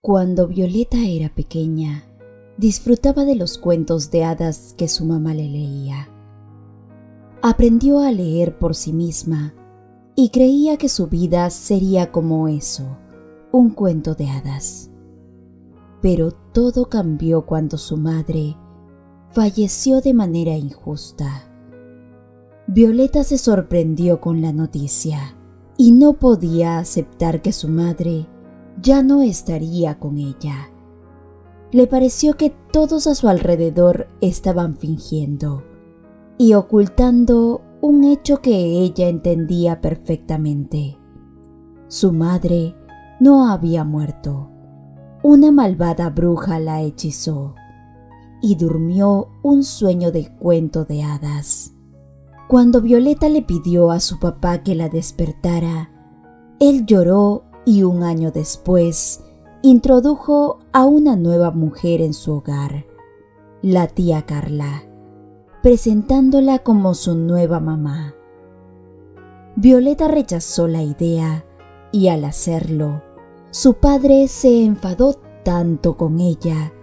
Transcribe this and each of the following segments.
Cuando Violeta era pequeña, disfrutaba de los cuentos de hadas que su mamá le leía. Aprendió a leer por sí misma y creía que su vida sería como eso, un cuento de hadas. Pero todo cambió cuando su madre falleció de manera injusta. Violeta se sorprendió con la noticia y no podía aceptar que su madre ya no estaría con ella. Le pareció que todos a su alrededor estaban fingiendo y ocultando un hecho que ella entendía perfectamente. Su madre no había muerto. Una malvada bruja la hechizó y durmió un sueño de cuento de hadas. Cuando Violeta le pidió a su papá que la despertara, él lloró y un año después introdujo a una nueva mujer en su hogar, la tía Carla, presentándola como su nueva mamá. Violeta rechazó la idea y al hacerlo, su padre se enfadó tanto con ella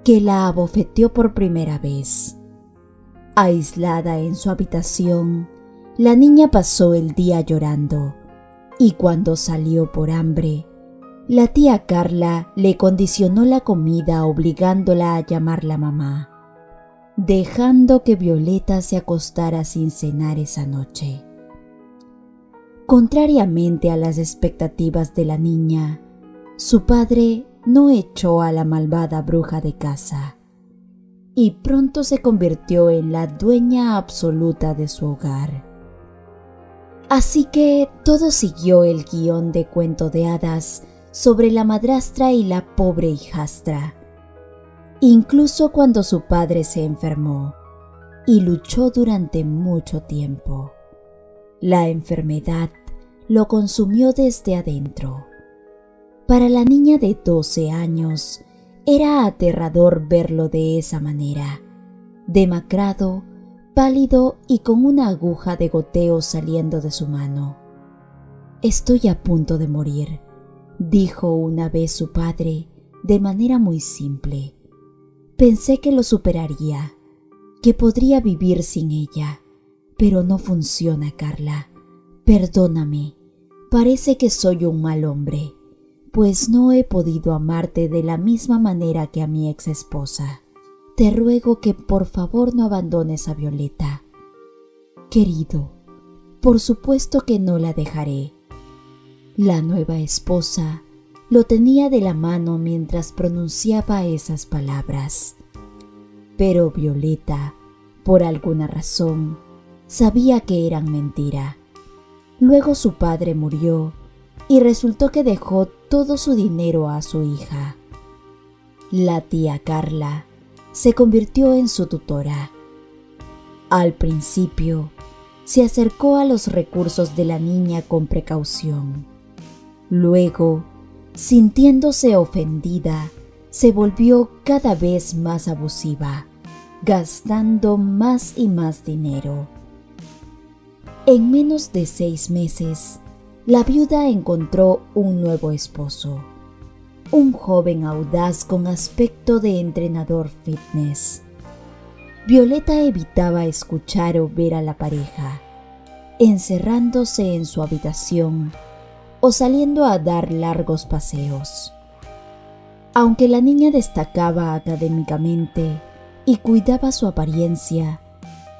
que la abofeteó por primera vez. Aislada en su habitación, la niña pasó el día llorando y cuando salió por hambre, la tía Carla le condicionó la comida obligándola a llamarla mamá, dejando que Violeta se acostara sin cenar esa noche. Contrariamente a las expectativas de la niña, su padre no echó a la malvada bruja de casa y pronto se convirtió en la dueña absoluta de su hogar. Así que todo siguió el guión de cuento de hadas sobre la madrastra y la pobre hijastra, incluso cuando su padre se enfermó y luchó durante mucho tiempo. La enfermedad lo consumió desde adentro. Para la niña de 12 años era aterrador verlo de esa manera, demacrado, pálido y con una aguja de goteo saliendo de su mano. «Estoy a punto de morir», dijo una vez su padre de manera muy simple. «Pensé que lo superaría, que podría vivir sin ella, pero no funciona, Carla. Perdóname, parece que soy un mal hombre, pues no he podido amarte de la misma manera que a mi ex esposa. Te ruego que por favor no abandones a Violeta. Querido, por supuesto que no la dejaré». La nueva esposa lo tenía de la mano mientras pronunciaba esas palabras. Pero Violeta, por alguna razón, sabía que eran mentira. Luego su padre murió y resultó que dejó todo su dinero a su hija. La tía Carla se convirtió en su tutora. Al principio, se acercó a los recursos de la niña con precaución. Luego, sintiéndose ofendida, se volvió cada vez más abusiva, gastando más y más dinero. En menos de 6 meses, la viuda encontró un nuevo esposo, un joven audaz con aspecto de entrenador fitness. Violeta evitaba escuchar o ver a la pareja, encerrándose en su habitación o saliendo a dar largos paseos. Aunque la niña destacaba académicamente y cuidaba su apariencia,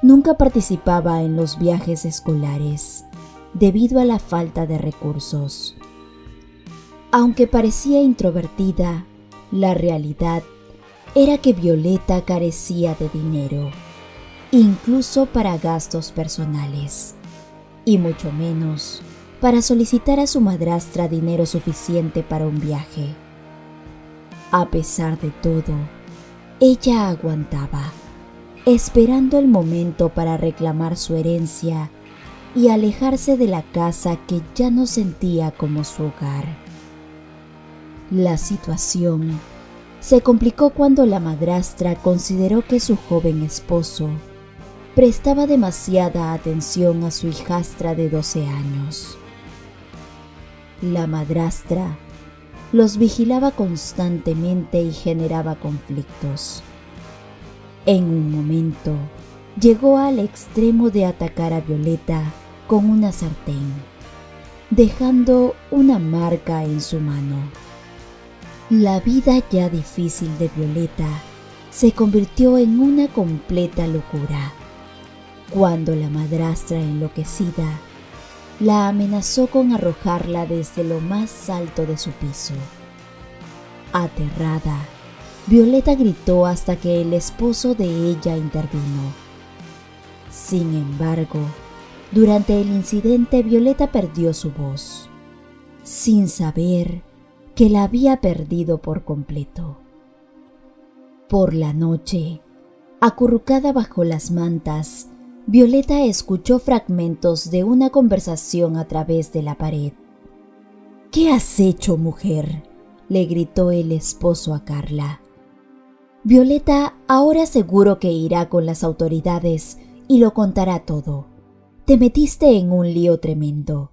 nunca participaba en los viajes escolares debido a la falta de recursos. Aunque parecía introvertida, la realidad era que Violeta carecía de dinero, incluso para gastos personales, y mucho menos para solicitar a su madrastra dinero suficiente para un viaje. A pesar de todo, ella aguantaba, esperando el momento para reclamar su herencia y alejarse de la casa que ya no sentía como su hogar. La situación se complicó cuando la madrastra consideró que su joven esposo prestaba demasiada atención a su hijastra de 12 años. La madrastra los vigilaba constantemente y generaba conflictos. En un momento, llegó al extremo de atacar a Violeta con una sartén, dejando una marca en su mano. La vida ya difícil de Violeta se convirtió en una completa locura cuando la madrastra enloquecida la amenazó con arrojarla desde lo más alto de su piso. Aterrada, Violeta gritó hasta que el esposo de ella intervino. Sin embargo, durante el incidente Violeta perdió su voz, sin saber que la había perdido por completo. Por la noche, acurrucada bajo las mantas, Violeta escuchó fragmentos de una conversación a través de la pared. «¿Qué has hecho, mujer?», le gritó el esposo a Carla. «Violeta ahora seguro que irá con las autoridades y lo contará todo. Te metiste en un lío tremendo.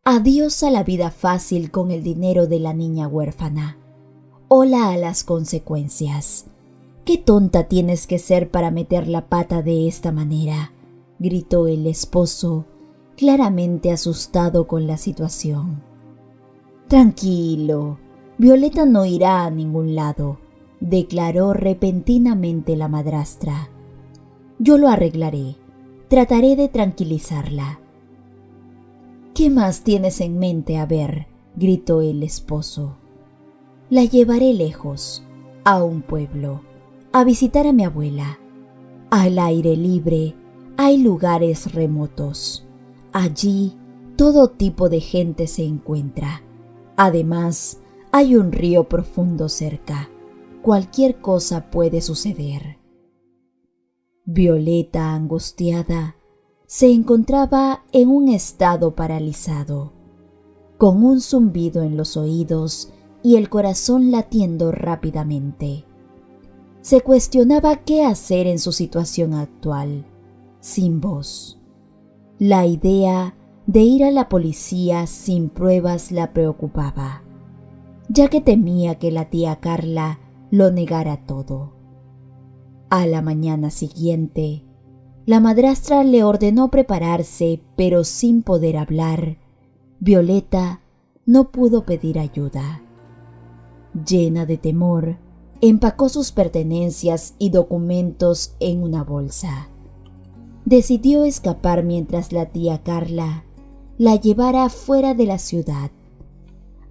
Adiós a la vida fácil con el dinero de la niña huérfana. Hola a las consecuencias. Qué tonta tienes que ser para meter la pata de esta manera», gritó el esposo, claramente asustado con la situación. «Tranquilo, Violeta no irá a ningún lado», declaró repentinamente la madrastra. «Yo lo arreglaré. Trataré de tranquilizarla». «¿Qué más tienes en mente? A ver», gritó el esposo. «La llevaré lejos, a un pueblo, a visitar a mi abuela. Al aire libre, hay lugares remotos. Allí todo tipo de gente se encuentra. Además, hay un río profundo cerca. Cualquier cosa puede suceder». Violeta, angustiada, se encontraba en un estado paralizado, con un zumbido en los oídos y el corazón latiendo rápidamente. Se cuestionaba qué hacer en su situación actual, sin voz. La idea de ir a la policía sin pruebas la preocupaba, ya que temía que la tía Carla lo negara todo. A la mañana siguiente, la madrastra le ordenó prepararse, pero sin poder hablar, Violeta no pudo pedir ayuda. Llena de temor, empacó sus pertenencias y documentos en una bolsa. Decidió escapar mientras la tía Carla la llevara fuera de la ciudad,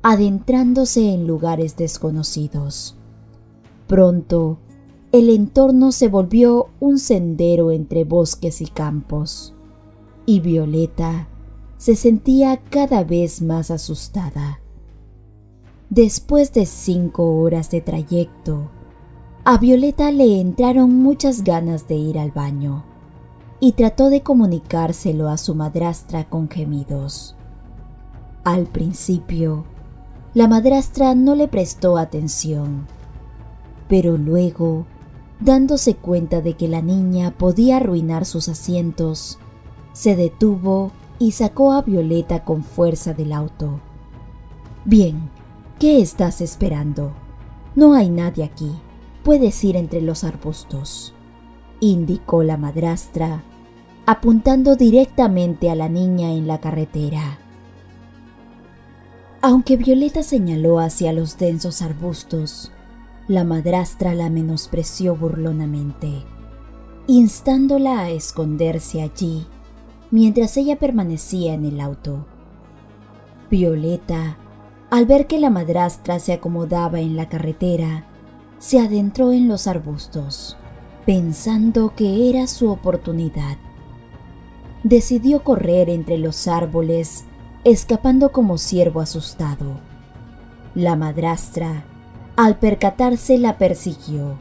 adentrándose en lugares desconocidos. Pronto, el entorno se volvió un sendero entre bosques y campos, y Violeta se sentía cada vez más asustada. Después de 5 horas de trayecto, a Violeta le entraron muchas ganas de ir al baño, y trató de comunicárselo a su madrastra con gemidos. Al principio, la madrastra no le prestó atención, pero luego, dándose cuenta de que la niña podía arruinar sus asientos, se detuvo y sacó a Violeta con fuerza del auto. «Bien, ¿qué estás esperando? No hay nadie aquí. Puedes ir entre los arbustos», indicó la madrastra, apuntando directamente a la niña en la carretera. Aunque Violeta señaló hacia los densos arbustos, la madrastra la menospreció burlonamente, instándola a esconderse allí mientras ella permanecía en el auto. Violeta, al ver que la madrastra se acomodaba en la carretera, se adentró en los arbustos, pensando que era su oportunidad. Decidió correr entre los árboles, escapando como ciervo asustado. La madrastra, al percatarse, la persiguió,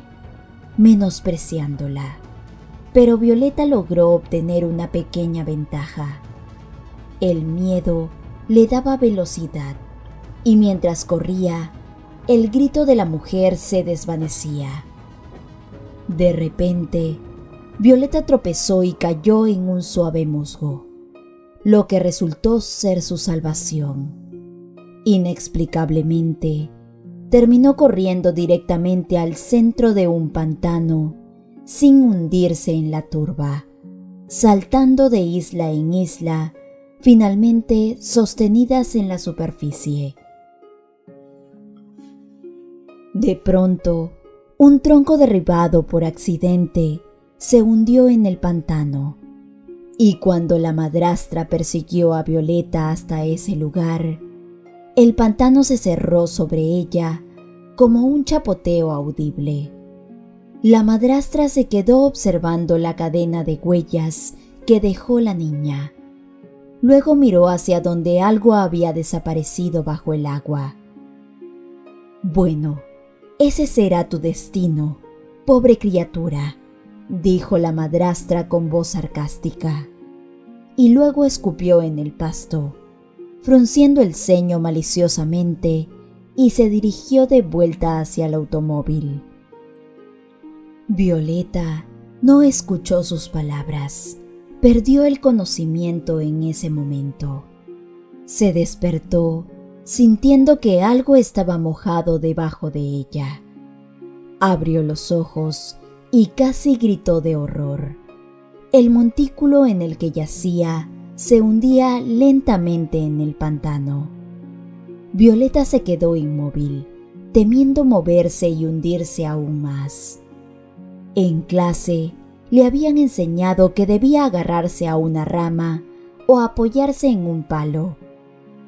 menospreciándola, pero Violeta logró obtener una pequeña ventaja. El miedo le daba velocidad, y mientras corría, el grito de la mujer se desvanecía. De repente, Violeta tropezó y cayó en un suave musgo, lo que resultó ser su salvación. Inexplicablemente, terminó corriendo directamente al centro de un pantano, sin hundirse en la turba, saltando de isla en isla, finalmente sostenidas en la superficie. De pronto, un tronco derribado por accidente se hundió en el pantano, y cuando la madrastra persiguió a Violeta hasta ese lugar, el pantano se cerró sobre ella como un chapoteo audible. La madrastra se quedó observando la cadena de huellas que dejó la niña. Luego miró hacia donde algo había desaparecido bajo el agua. «Bueno, ese será tu destino, pobre criatura», dijo la madrastra con voz sarcástica, y luego escupió en el pasto, frunciendo el ceño maliciosamente, y se dirigió de vuelta hacia el automóvil. Violeta no escuchó sus palabras. Perdió el conocimiento en ese momento. Se despertó sintiendo que algo estaba mojado debajo de ella. Abrió los ojos y casi gritó de horror. El montículo en el que yacía se hundía lentamente en el pantano. Violeta se quedó inmóvil, temiendo moverse y hundirse aún más. En clase, le habían enseñado que debía agarrarse a una rama o apoyarse en un palo,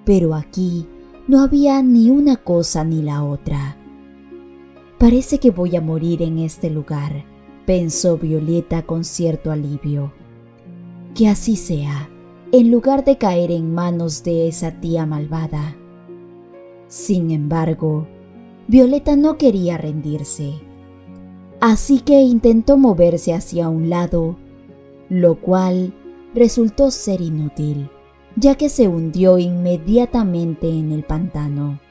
pero aquí no había ni una cosa ni la otra. «Parece que voy a morir en este lugar», pensó Violeta con cierto alivio. «Que así sea, en lugar de caer en manos de esa tía malvada». Sin embargo, Violeta no quería rendirse. Así que intentó moverse hacia un lado, lo cual resultó ser inútil, ya que se hundió inmediatamente en el pantano.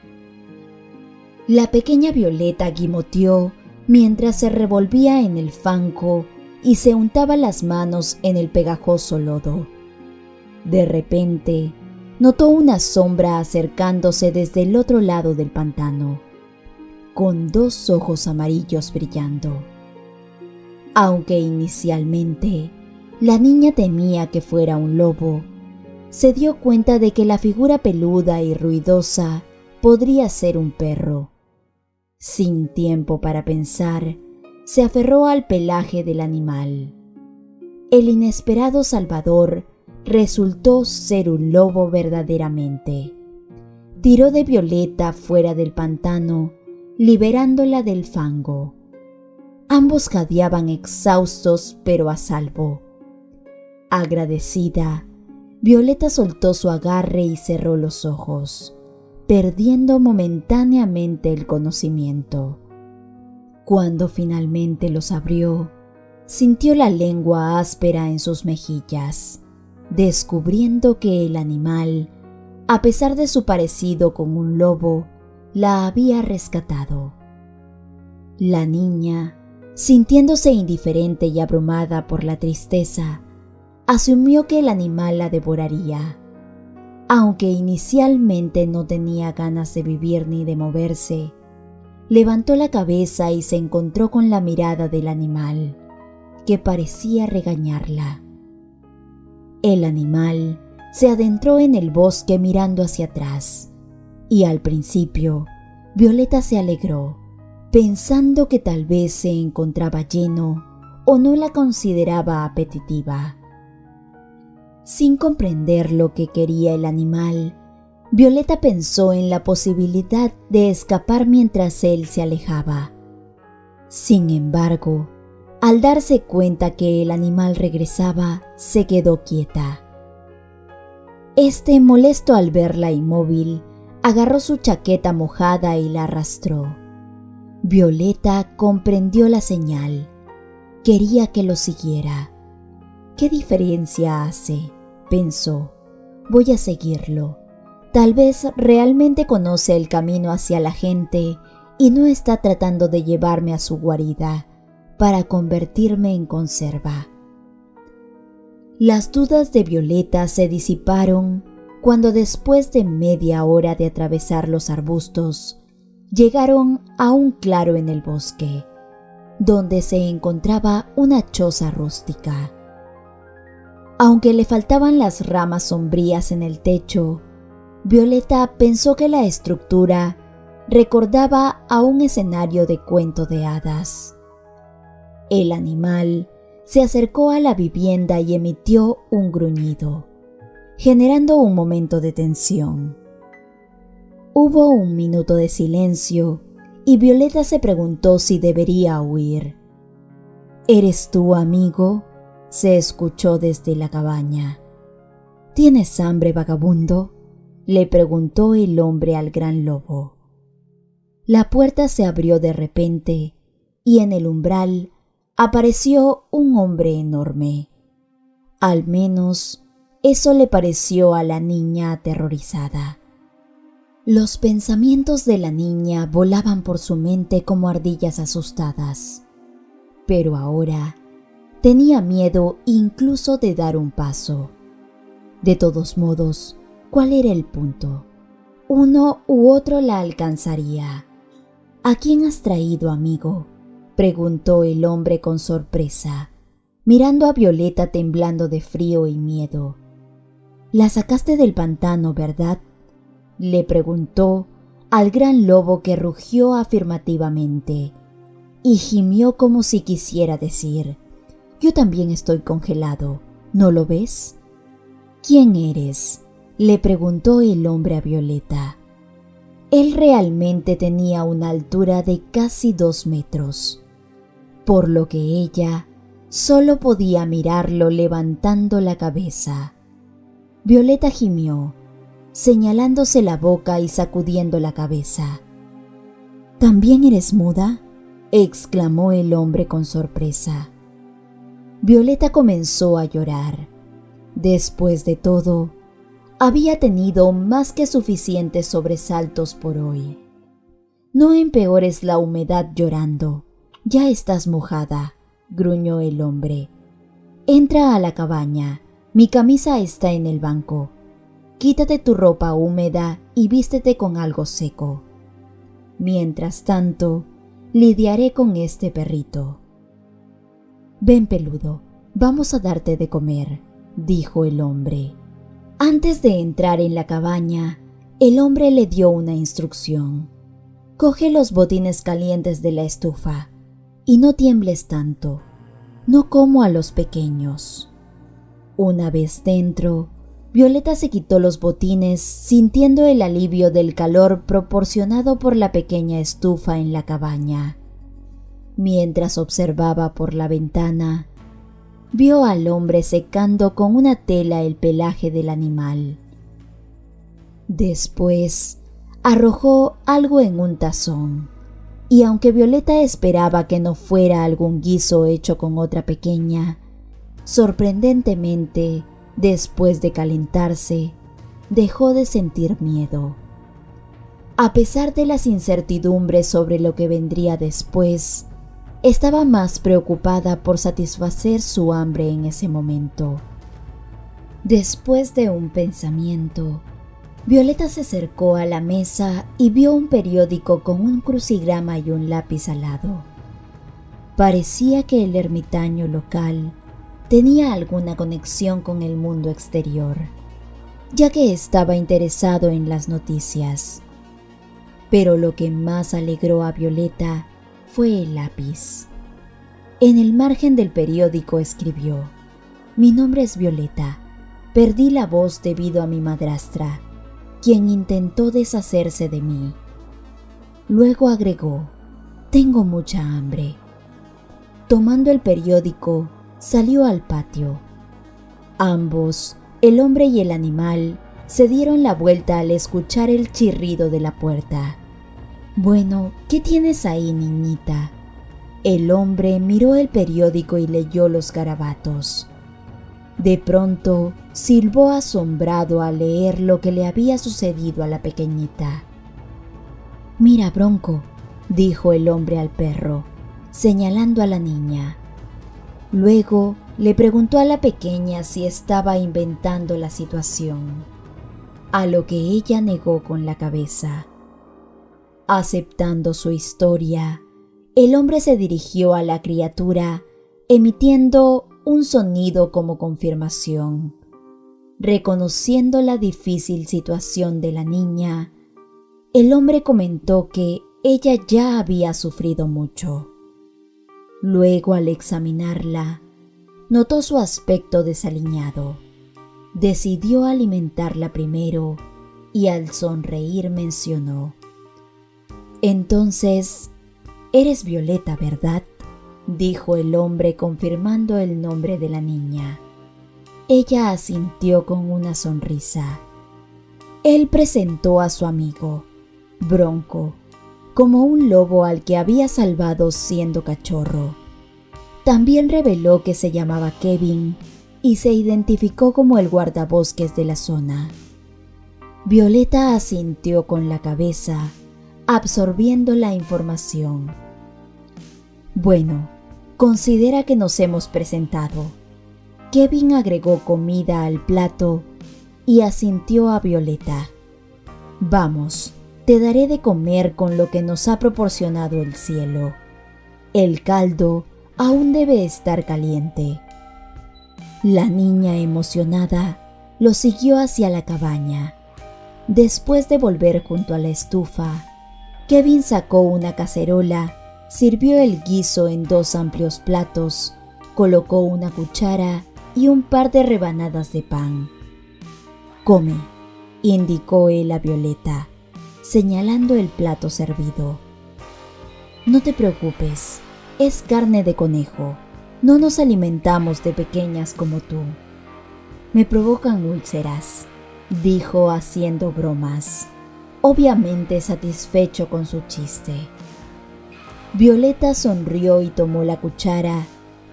La pequeña Violeta gimoteó mientras se revolvía en el fango y se untaba las manos en el pegajoso lodo. De repente, notó una sombra acercándose desde el otro lado del pantano, con dos ojos amarillos brillando. Aunque inicialmente la niña temía que fuera un lobo, se dio cuenta de que la figura peluda y ruidosa podría ser un perro. Sin tiempo para pensar, se aferró al pelaje del animal. El inesperado salvador resultó ser un lobo verdaderamente. Tiró de Violeta fuera del pantano, liberándola del fango. Ambos jadeaban exhaustos pero a salvo. Agradecida, Violeta soltó su agarre y cerró los ojos, perdiendo momentáneamente el conocimiento. Cuando finalmente los abrió, sintió la lengua áspera en sus mejillas, descubriendo que el animal, a pesar de su parecido con un lobo, la había rescatado. La niña, sintiéndose indiferente y abrumada por la tristeza, asumió que el animal la devoraría. Aunque inicialmente no tenía ganas de vivir ni de moverse, levantó la cabeza y se encontró con la mirada del animal, que parecía regañarla. El animal se adentró en el bosque mirando hacia atrás, y al principio Violeta se alegró, pensando que tal vez se encontraba lleno o no la consideraba apetitiva. Sin comprender lo que quería el animal, Violeta pensó en la posibilidad de escapar mientras él se alejaba. Sin embargo, al darse cuenta que el animal regresaba, se quedó quieta. Molesto al verla inmóvil, agarró su chaqueta mojada y la arrastró. Violeta comprendió la señal. Quería que lo siguiera. ¿Qué diferencia hace?, pensó. Voy a seguirlo. Tal vez realmente conoce el camino hacia la gente y no está tratando de llevarme a su guarida para convertirme en conserva. Las dudas de Violeta se disiparon cuando, después de media hora de atravesar los arbustos, llegaron a un claro en el bosque, donde se encontraba una choza rústica. Aunque le faltaban las ramas sombrías en el techo, Violeta pensó que la estructura recordaba a un escenario de cuento de hadas. El animal se acercó a la vivienda y emitió un gruñido, generando un momento de tensión. Hubo un minuto de silencio y Violeta se preguntó si debería huir. ¿Eres tú, amigo?, se escuchó desde la cabaña. ¿Tienes hambre, vagabundo?, le preguntó el hombre al gran lobo. La puerta se abrió de repente y en el umbral apareció un hombre enorme. Al menos eso le pareció a la niña aterrorizada. Los pensamientos de la niña volaban por su mente como ardillas asustadas, pero ahora tenía miedo incluso de dar un paso. De todos modos, ¿cuál era el punto? Uno u otro la alcanzaría. ¿A quién has traído, amigo?, preguntó el hombre con sorpresa, mirando a Violeta temblando de frío y miedo. «La sacaste del pantano, ¿verdad?», le preguntó al gran lobo, que rugió afirmativamente y gimió como si quisiera decir: «Yo también estoy congelado, ¿no lo ves?». «¿Quién eres?», le preguntó el hombre a Violeta. Él realmente tenía una altura de casi 2 metros, por lo que ella solo podía mirarlo levantando la cabeza. Violeta gimió, señalándose la boca y sacudiendo la cabeza. «¿También eres muda?», exclamó el hombre con sorpresa. Violeta comenzó a llorar. Después de todo, había tenido más que suficientes sobresaltos por hoy. «No empeores la humedad llorando, ya estás mojada», gruñó el hombre. «Entra a la cabaña, mi camisa está en el banco. Quítate tu ropa húmeda y vístete con algo seco. Mientras tanto, lidiaré con este perrito». «Ven, peludo, vamos a darte de comer», dijo el hombre. Antes de entrar en la cabaña, el hombre le dio una instrucción. «Coge los botines calientes de la estufa y no tiembles tanto. No como a los pequeños». Una vez dentro, Violeta se quitó los botines, sintiendo el alivio del calor proporcionado por la pequeña estufa en la cabaña. Mientras observaba por la ventana, vio al hombre secando con una tela el pelaje del animal. Después arrojó algo en un tazón, y aunque Violeta esperaba que no fuera algún guiso hecho con otra pequeña, sorprendentemente, después de calentarse, dejó de sentir miedo. A pesar de las incertidumbres sobre lo que vendría después, estaba más preocupada por satisfacer su hambre en ese momento. Después de un pensamiento, Violeta se acercó a la mesa y vio un periódico con un crucigrama y un lápiz al lado. Parecía que el ermitaño local tenía alguna conexión con el mundo exterior, ya que estaba interesado en las noticias. Pero lo que más alegró a Violeta fue el lápiz. En el margen del periódico escribió: «Mi nombre es Violeta. Perdí la voz debido a mi madrastra, quien intentó deshacerse de mí». Luego agregó: «Tengo mucha hambre». Tomando el periódico, salió al patio. Ambos, el hombre y el animal, se dieron la vuelta al escuchar el chirrido de la puerta. «Bueno, ¿qué tienes ahí, niñita?». El hombre miró el periódico y leyó los garabatos. De pronto, silbó asombrado al leer lo que le había sucedido a la pequeñita. «Mira, Bronco», dijo el hombre al perro, señalando a la niña. Luego le preguntó a la pequeña si estaba inventando la situación, a lo que ella negó con la cabeza. Aceptando su historia, el hombre se dirigió a la criatura, emitiendo un sonido como confirmación. Reconociendo la difícil situación de la niña, el hombre comentó que ella ya había sufrido mucho. Luego, al examinarla, notó su aspecto desaliñado. Decidió alimentarla primero y al sonreír mencionó: «Entonces, eres Violeta, ¿verdad?», dijo el hombre confirmando el nombre de la niña. Ella asintió con una sonrisa. Él presentó a su amigo, Bronco, como un lobo al que había salvado siendo cachorro. También reveló que se llamaba Kevin y se identificó como el guardabosques de la zona. Violeta asintió con la cabeza, absorbiendo la información. «Bueno, considera que nos hemos presentado». Kevin agregó comida al plato y asintió a Violeta. «Vamos, te daré de comer con lo que nos ha proporcionado el cielo. El caldo aún debe estar caliente». La niña, emocionada, lo siguió hacia la cabaña. Después de volver junto a la estufa, Kevin sacó una cacerola, sirvió el guiso en 2 amplios platos, colocó una cuchara y un par de rebanadas de pan. «Come», indicó él a Violeta, señalando el plato servido. «No te preocupes, es carne de conejo. No nos alimentamos de pequeñas como tú. Me provocan úlceras», dijo haciendo bromas, obviamente satisfecho con su chiste. Violeta sonrió y tomó la cuchara,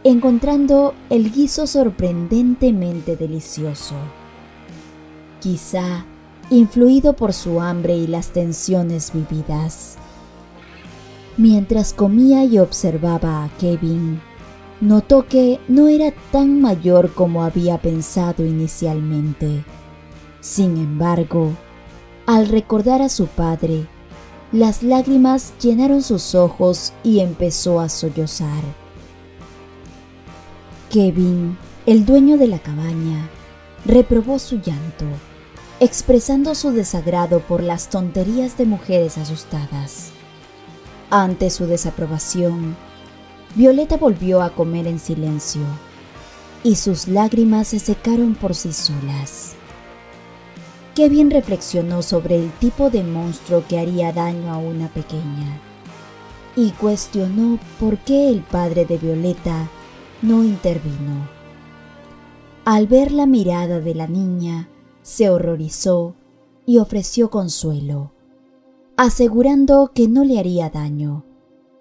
encontrando el guiso sorprendentemente delicioso. Quizá influido por su hambre y las tensiones vividas. Mientras comía y observaba a Kevin, notó que no era tan mayor como había pensado inicialmente. Sin embargo, al recordar a su padre, las lágrimas llenaron sus ojos y empezó a sollozar. Kevin, el dueño de la cabaña, reprobó su llanto, expresando su desagrado por las tonterías de mujeres asustadas. Ante su desaprobación, Violeta volvió a comer en silencio, y sus lágrimas se secaron por sí solas. Kevin reflexionó sobre el tipo de monstruo que haría daño a una pequeña, y cuestionó por qué el padre de Violeta no intervino. Al ver la mirada de la niña, se horrorizó y ofreció consuelo, asegurando que no le haría daño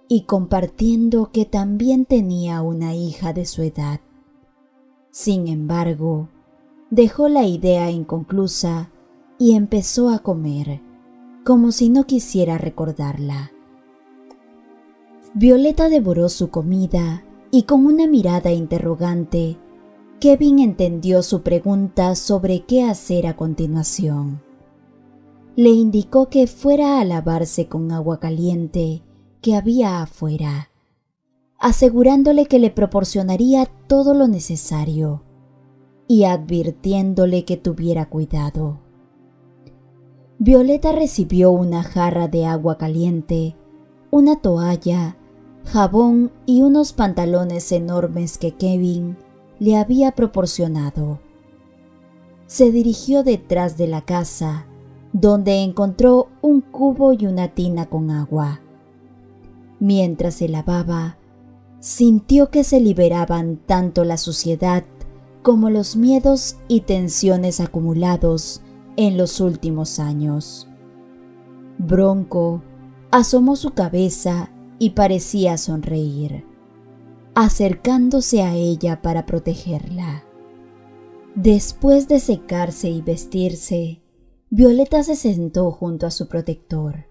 y compartiendo que también tenía una hija de su edad. Sin embargo, dejó la idea inconclusa y empezó a comer, como si no quisiera recordarla. Violeta devoró su comida y con una mirada interrogante, Kevin entendió su pregunta sobre qué hacer a continuación. Le indicó que fuera a lavarse con agua caliente que había afuera, asegurándole que le proporcionaría todo lo necesario y advirtiéndole que tuviera cuidado. Violeta recibió una jarra de agua caliente, una toalla, jabón y unos pantalones enormes que Kevin le había proporcionado. Se dirigió detrás de la casa, donde encontró un cubo y una tina con agua. Mientras se lavaba, sintió que se liberaban tanto la suciedad como los miedos y tensiones acumulados en los últimos años. Bronco asomó su cabeza y parecía sonreír, acercándose a ella para protegerla. Después de secarse y vestirse, Violeta se sentó junto a su protector,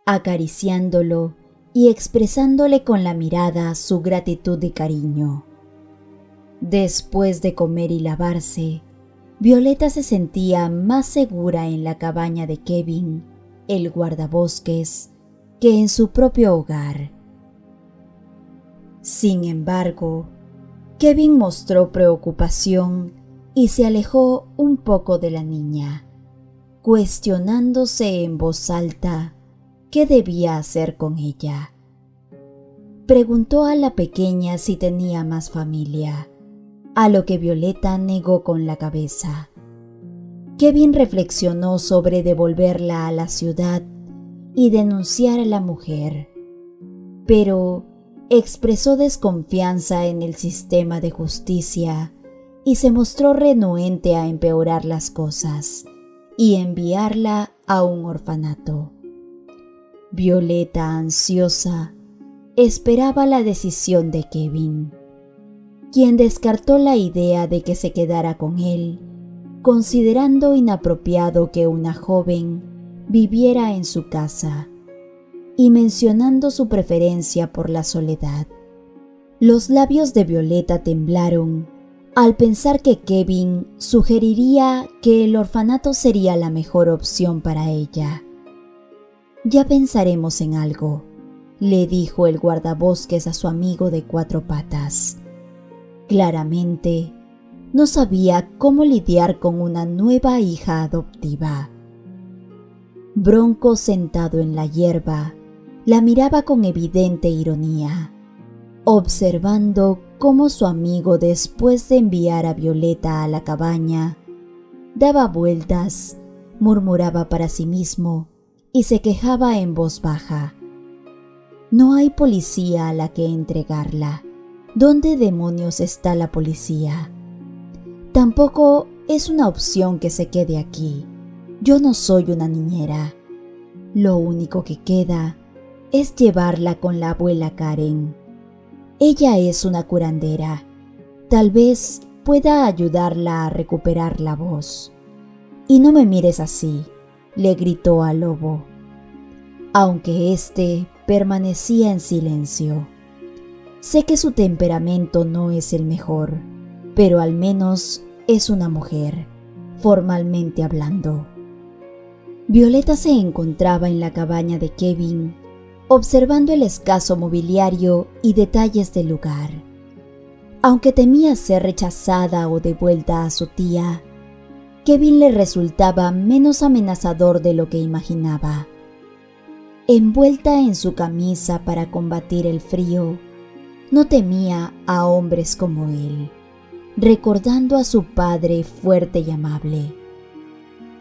acariciándolo y expresándole con la mirada su gratitud y cariño. Después de comer y lavarse, Violeta se sentía más segura en la cabaña de Kevin, el guardabosques, que en su propio hogar. Sin embargo, Kevin mostró preocupación y se alejó un poco de la niña, cuestionándose en voz alta qué debía hacer con ella. Preguntó a la pequeña si tenía más familia, a lo que Violeta negó con la cabeza. Kevin reflexionó sobre devolverla a la ciudad y denunciar a la mujer, pero expresó desconfianza en el sistema de justicia y se mostró renuente a empeorar las cosas y enviarla a un orfanato. Violeta, ansiosa, esperaba la decisión de Kevin, quien descartó la idea de que se quedara con él, considerando inapropiado que una joven viviera en su casa y mencionando su preferencia por la soledad. Los labios de Violeta temblaron al pensar que Kevin sugeriría que el orfanato sería la mejor opción para ella. «Ya pensaremos en algo», le dijo el guardabosques a su amigo de 4 patas. Claramente, no sabía cómo lidiar con una nueva hija adoptiva. Bronco, sentado en la hierba, la miraba con evidente ironía, observando cómo su amigo, después de enviar a Violeta a la cabaña, daba vueltas, murmuraba para sí mismo y se quejaba en voz baja. «No hay policía a la que entregarla. ¿Dónde demonios está la policía? Tampoco es una opción que se quede aquí. Yo no soy una niñera. Lo único que queda es llevarla con la abuela Karen. Ella es una curandera. Tal vez pueda ayudarla a recuperar la voz». «Y no me mires así», le gritó al lobo, aunque éste permanecía en silencio. «Sé que su temperamento no es el mejor, pero al menos es una mujer, formalmente hablando». Violeta se encontraba en la cabaña de Kevin, observando el escaso mobiliario y detalles del lugar. Aunque temía ser rechazada o devuelta a su tía, Kevin le resultaba menos amenazador de lo que imaginaba. Envuelta en su camisa para combatir el frío, no temía a hombres como él, recordando a su padre fuerte y amable.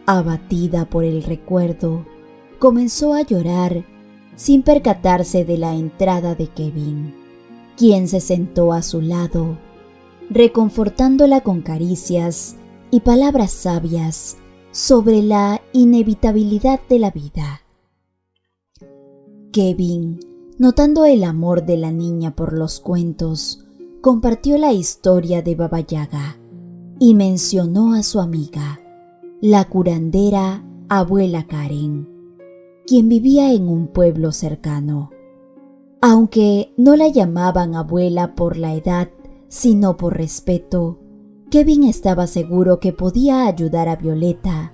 Abatida por el recuerdo, comenzó a llorar sin percatarse de la entrada de Kevin, quien se sentó a su lado, reconfortándola con caricias y palabras sabias sobre la inevitabilidad de la vida. Kevin, notando el amor de la niña por los cuentos, compartió la historia de Baba Yaga y mencionó a su amiga, la curandera abuela Karen, quien vivía en un pueblo cercano. Aunque no la llamaban abuela por la edad, sino por respeto, Kevin estaba seguro que podía ayudar a Violeta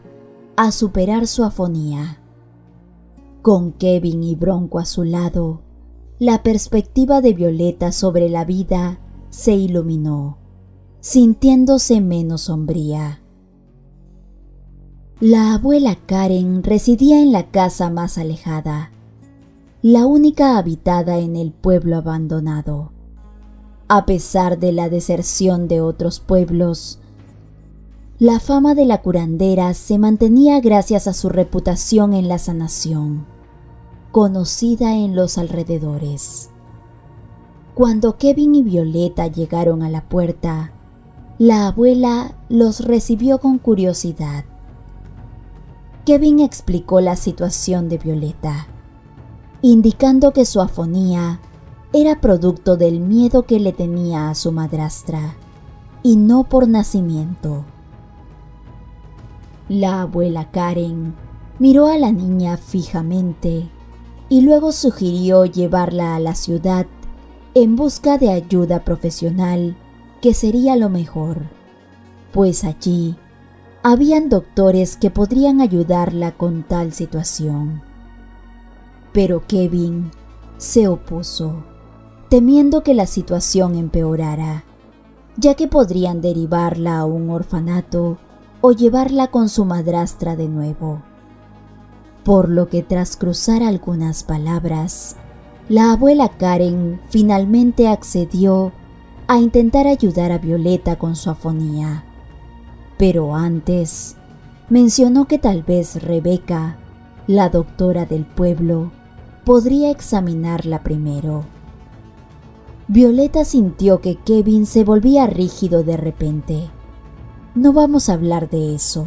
a superar su afonía. Con Kevin y Bronco a su lado, la perspectiva de Violeta sobre la vida se iluminó, sintiéndose menos sombría. La abuela Karen residía en la casa más alejada, la única habitada en el pueblo abandonado. A pesar de la deserción de otros pueblos, la fama de la curandera se mantenía gracias a su reputación en la sanación, conocida en los alrededores. Cuando Kevin y Violeta llegaron a la puerta, la abuela los recibió con curiosidad. Kevin explicó la situación de Violeta, indicando que su afonía era producto del miedo que le tenía a su madrastra y no por nacimiento. La abuela Karen miró a la niña fijamente y luego sugirió llevarla a la ciudad en busca de ayuda profesional, que sería lo mejor, pues allí habían doctores que podrían ayudarla con tal situación. Pero Kevin se opuso, temiendo que la situación empeorara, ya que podrían derivarla a un orfanato o llevarla con su madrastra de nuevo. Por lo que tras cruzar algunas palabras, la abuela Karen finalmente accedió a intentar ayudar a Violeta con su afonía. Pero antes, mencionó que tal vez Rebeca, la doctora del pueblo, podría examinarla primero. Violeta sintió que Kevin se volvía rígido de repente. No vamos a hablar de eso.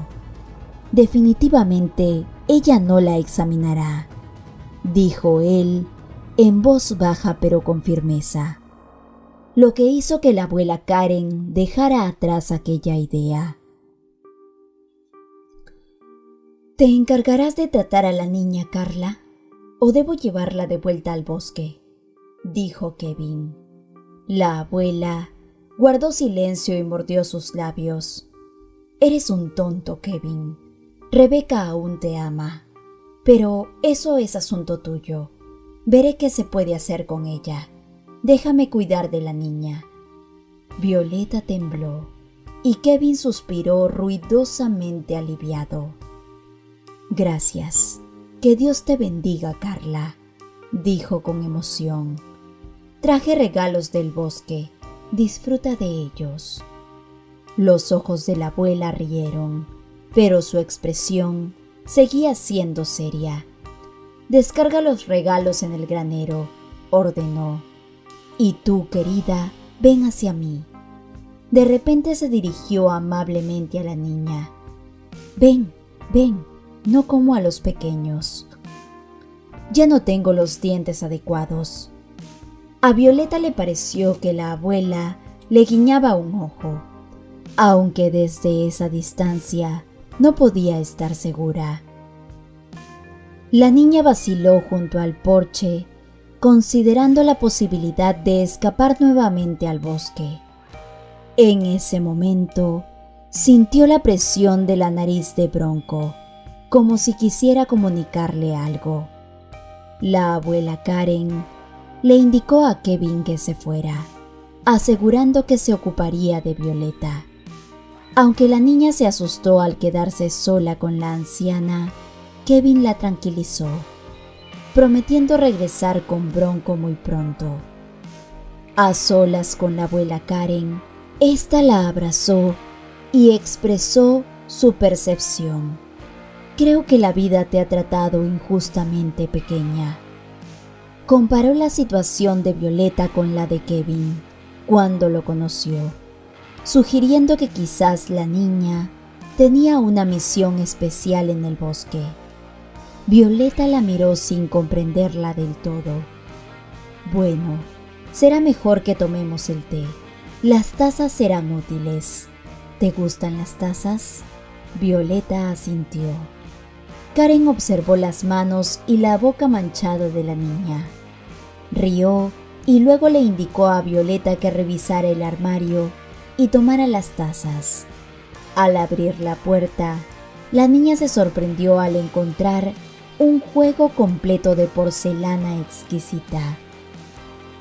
Definitivamente, ella no la examinará, dijo él en voz baja pero con firmeza, lo que hizo que la abuela Karen dejara atrás aquella idea. ¿Te encargarás de tratar a la niña, Carla, o debo llevarla de vuelta al bosque?, dijo Kevin. La abuela guardó silencio y mordió sus labios. Eres un tonto, Kevin. Rebeca aún te ama, pero eso es asunto tuyo. Veré qué se puede hacer con ella. Déjame cuidar de la niña. Violeta tembló y Kevin suspiró ruidosamente aliviado. Gracias. Que Dios te bendiga, Carla, dijo con emoción. Traje regalos del bosque. Disfruta de ellos. Los ojos de la abuela rieron, pero su expresión seguía siendo seria. Descarga los regalos en el granero, ordenó. Y tú, querida, ven hacia mí. De repente se dirigió amablemente a la niña. Ven, ven, no como a los pequeños. Ya no tengo los dientes adecuados. A Violeta le pareció que la abuela le guiñaba un ojo, aunque desde esa distancia no podía estar segura. La niña vaciló junto al porche, considerando la posibilidad de escapar nuevamente al bosque. En ese momento, sintió la presión de la nariz de Bronco, como si quisiera comunicarle algo. La abuela Karen le indicó a Kevin que se fuera, asegurando que se ocuparía de Violeta. Aunque la niña se asustó al quedarse sola con la anciana, Kevin la tranquilizó, prometiendo regresar con Bronco muy pronto. A solas con la abuela Karen, ésta la abrazó y expresó su percepción. Creo que la vida te ha tratado injustamente, pequeña. Comparó la situación de Violeta con la de Kevin cuando lo conoció, sugiriendo que quizás la niña tenía una misión especial en el bosque. Violeta la miró sin comprenderla del todo. Bueno, será mejor que tomemos el té. Las tazas serán útiles. ¿Te gustan las tazas? Violeta asintió. Karen observó las manos y la boca manchada de la niña. Rió y luego le indicó a Violeta que revisara el armario y tomara las tazas. Al abrir la puerta, la niña se sorprendió al encontrar un juego completo de porcelana exquisita.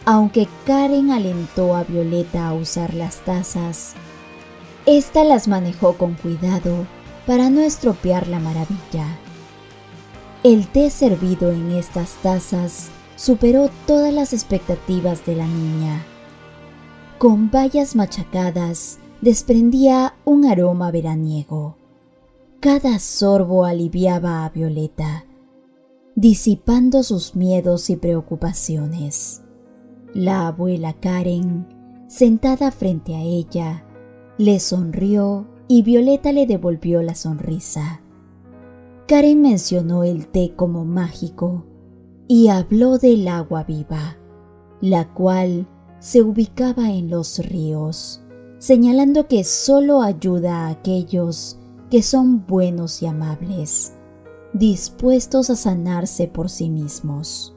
Aunque Karen alentó a Violeta a usar las tazas, ésta las manejó con cuidado para no estropear la maravilla. El té servido en estas tazas superó todas las expectativas de la niña. Con bayas machacadas desprendía un aroma veraniego. Cada sorbo aliviaba a Violeta, disipando sus miedos y preocupaciones. La abuela Karen, sentada frente a ella, le sonrió y Violeta le devolvió la sonrisa. Karen mencionó el té como mágico y habló del agua viva, la cual se ubicaba en los ríos, señalando que solo ayuda a aquellos que son buenos y amables, dispuestos a sanarse por sí mismos.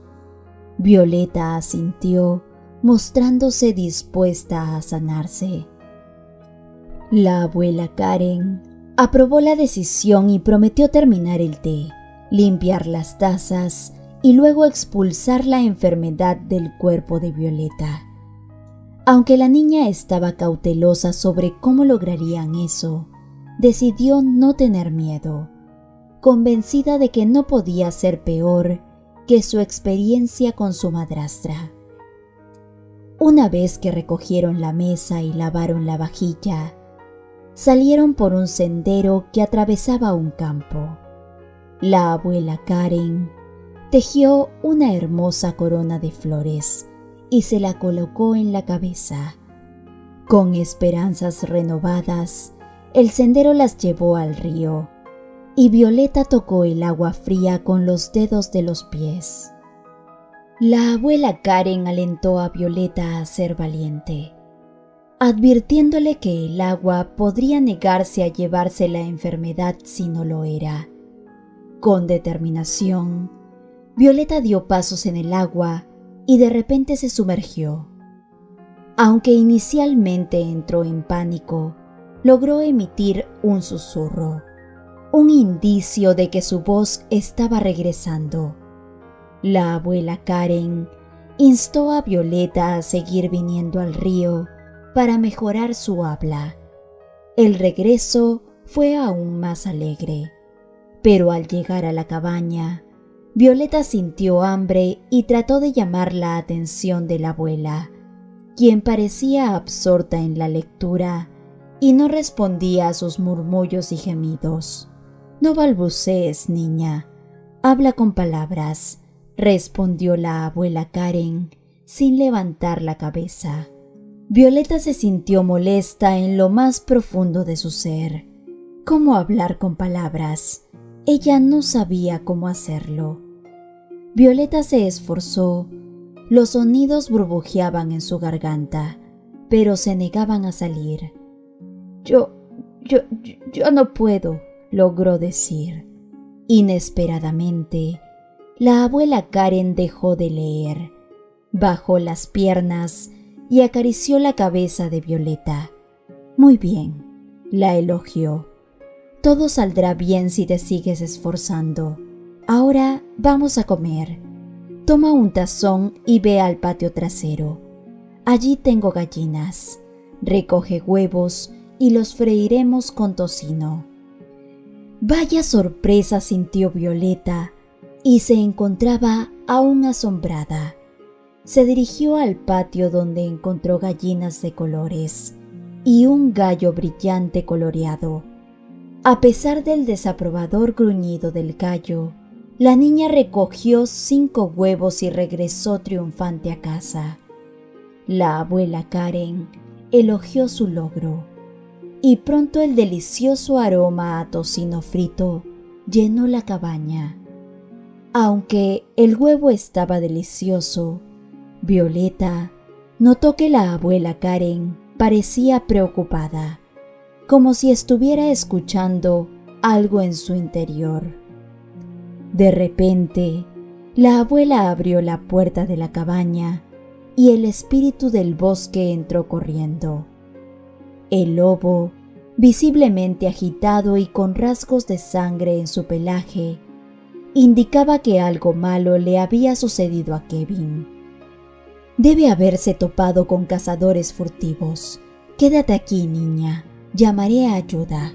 Violeta asintió, mostrándose dispuesta a sanarse. La abuela Karen aprobó la decisión y prometió terminar el té, limpiar las tazas y luego expulsar la enfermedad del cuerpo de Violeta. Aunque la niña estaba cautelosa sobre cómo lograrían eso, decidió no tener miedo, convencida de que no podía ser peor que su experiencia con su madrastra. Una vez que recogieron la mesa y lavaron la vajilla, salieron por un sendero que atravesaba un campo. La abuela Karen tejió una hermosa corona de flores y se la colocó en la cabeza. Con esperanzas renovadas, el sendero las llevó al río y Violeta tocó el agua fría con los dedos de los pies. La abuela Karen alentó a Violeta a ser valiente, advirtiéndole que el agua podría negarse a llevarse la enfermedad si no lo era. Con determinación, Violeta dio pasos en el agua y de repente se sumergió. Aunque inicialmente entró en pánico, logró emitir un susurro, un indicio de que su voz estaba regresando. La abuela Karen instó a Violeta a seguir viniendo al río para mejorar su habla. El regreso fue aún más alegre, pero al llegar a la cabaña, Violeta sintió hambre y trató de llamar la atención de la abuela, quien parecía absorta en la lectura y no respondía a sus murmullos y gemidos. «No balbucees, niña, habla con palabras», respondió la abuela Karen sin levantar la cabeza. Violeta se sintió molesta en lo más profundo de su ser. ¿Cómo hablar con palabras? Ella no sabía cómo hacerlo. Violeta se esforzó. Los sonidos burbujeaban en su garganta, pero se negaban a salir. Yo no puedo», logró decir. Inesperadamente, la abuela Karen dejó de leer, bajó las piernas y acarició la cabeza de Violeta. «Muy bien», la elogió. «Todo saldrá bien si te sigues esforzando. Ahora vamos a comer. Toma un tazón y ve al patio trasero. Allí tengo gallinas. Recoge huevos y los freiremos con tocino». Vaya sorpresa sintió Violeta y se encontraba aún asombrada. Se dirigió al patio donde encontró gallinas de colores y un gallo brillante coloreado. A pesar del desaprobador gruñido del gallo, la niña recogió 5 huevos y regresó triunfante a casa. La abuela Karen elogió su logro y pronto el delicioso aroma a tocino frito llenó la cabaña. Aunque el huevo estaba delicioso, Violeta notó que la abuela Karen parecía preocupada, como si estuviera escuchando algo en su interior. De repente, la abuela abrió la puerta de la cabaña y el espíritu del bosque entró corriendo. El lobo, visiblemente agitado y con rasgos de sangre en su pelaje, indicaba que algo malo le había sucedido a Kevin. Debe haberse topado con cazadores furtivos. Quédate aquí, niña. Llamaré a ayuda.